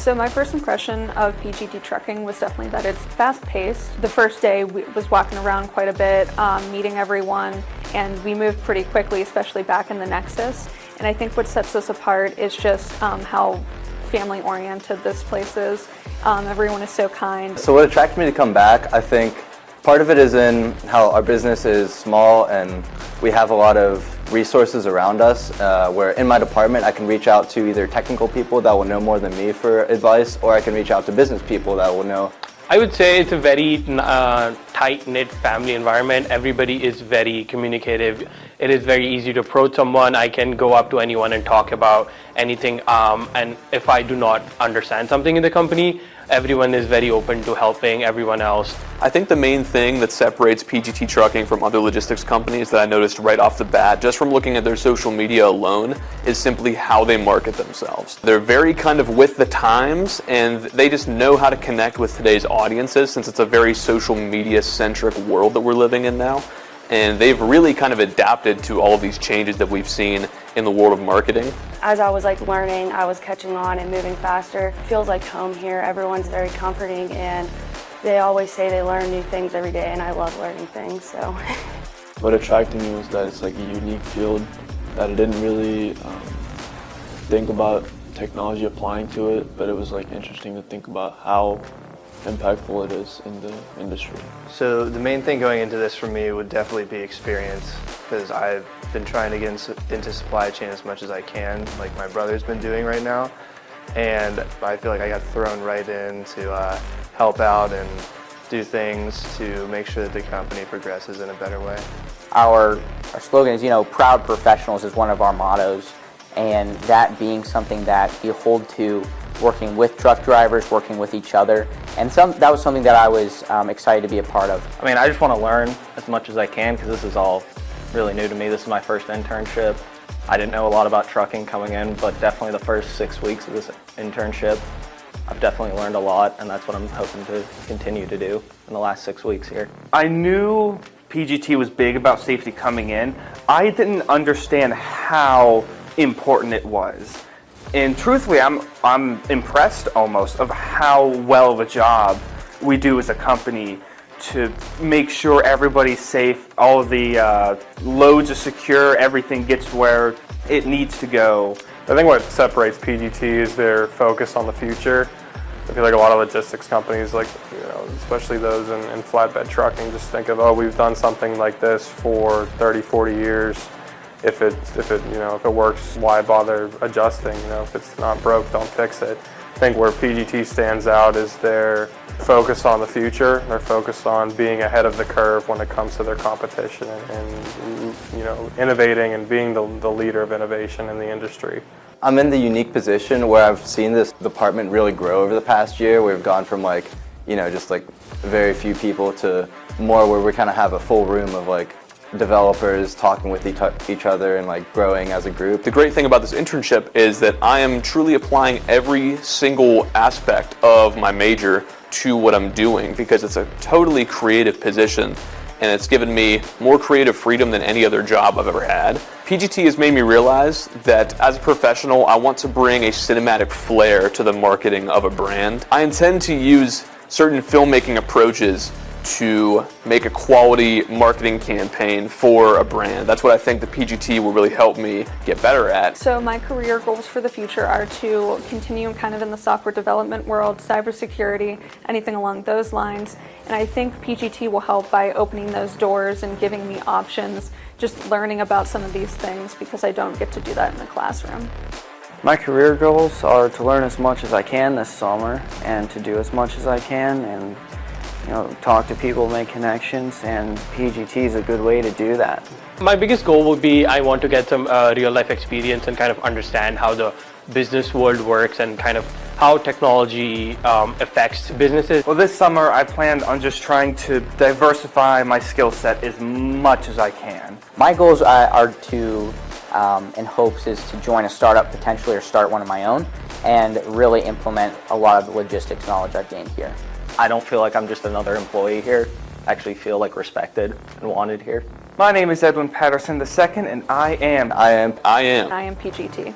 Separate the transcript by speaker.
Speaker 1: So my first impression of PGT trucking was definitely that it's fast-paced. The first day we was walking around quite a bit, meeting everyone, and we moved pretty quickly, especially back in the Nexus. And I think what sets us apart is just how family-oriented this place is. Everyone is so kind.
Speaker 2: So what attracted me to come back, I think part of it is in how our business is small and we have a lot of resources around us, where in my department I can reach out to either technical people that will know more than me for advice, or I can reach out to business people that will know.
Speaker 3: I would say it's a very tight-knit family environment. Everybody is very communicative. It is very easy to approach someone. I can go up to anyone and talk about anything. And if I do not understand something in the company, everyone is very open to helping everyone else.
Speaker 4: I think the main thing that separates PGT Trucking from other logistics companies that I noticed right off the bat, just from looking at their social media alone, is simply how they market themselves. They're very kind of with the times, and they just know how to connect with today's audiences, since it's a very social media centric world that we're living in now. And they've really kind of adapted to all of these changes that we've seen in the world of marketing.
Speaker 5: As I was learning, I was catching on and moving faster. It feels like home here. Everyone's very comforting, and they always say they learn new things every day, and I love learning things. So.
Speaker 6: What attracted me was that it's like a unique field, that I didn't really think about technology applying to it, but it was interesting to think about how impactful it is in the industry.
Speaker 7: So the main thing going into this for me would definitely be experience, because I've been trying to get into supply chain as much as I can, like my brother's been doing right now, and I feel like I got thrown right in to help out and do things to make sure that the company progresses in a better way.
Speaker 8: Our slogan is, proud professionals is one of our mottos, and that being something that we hold to, working with truck drivers, working with each other, and that was something that I was excited to be a part of.
Speaker 9: I mean, I just want to learn as much as I can, because this is all really new to me. This is my first internship. I didn't know a lot about trucking coming in, but definitely the first 6 weeks of this internship, I've definitely learned a lot, and that's what I'm hoping to continue to do in the last 6 weeks here.
Speaker 10: I knew PGT was big about safety coming in. I didn't understand how important it was. And truthfully, I'm impressed almost of how well of a job we do as a company to make sure everybody's safe, all of the loads are secure, everything gets where it needs to go.
Speaker 3: I think what separates PGT is their focus on the future. I feel like a lot of logistics companies, especially those in flatbed trucking, just think of, oh, we've done something like this for 30, 40 years. If it works, why bother adjusting? If it's not broke, don't fix it. I think where PGT stands out is their focus on the future. They're focused on being ahead of the curve when it comes to their competition, and innovating and being the leader of innovation in the industry.
Speaker 2: I'm in the unique position where I've seen this department really grow over the past year. We've gone from just very few people to more where we kind of have a full room of developers talking with each other and growing as a group.
Speaker 4: The great thing about this internship is that I am truly applying every single aspect of my major to what I'm doing, because it's a totally creative position, and it's given me more creative freedom than any other job I've ever had. PGT has made me realize that as a professional, I want to bring a cinematic flair to the marketing of a brand. I intend to use certain filmmaking approaches to make a quality marketing campaign for a brand. That's what I think the PGT will really help me get better at.
Speaker 1: So my career goals for the future are to continue kind of in the software development world, cybersecurity, anything along those lines. And I think PGT will help by opening those doors and giving me options, just learning about some of these things, because I don't get to do that in the classroom.
Speaker 9: My career goals are to learn as much as I can this summer, and to do as much as I can, and talk to people, make connections, and PGT is a good way to do that.
Speaker 3: My biggest goal would be I want to get some real life experience and kind of understand how the business world works and kind of how technology affects businesses.
Speaker 10: Well, this summer I planned on just trying to diversify my skill set as much as I can.
Speaker 8: My goals are to, in hopes, is to join a startup potentially, or start one of my own, and really implement a lot of the logistics knowledge I've gained here.
Speaker 9: I don't feel like I'm just another employee here. I actually feel respected and wanted here.
Speaker 10: My name is Edwin Patterson II, and I am
Speaker 1: I am PGT.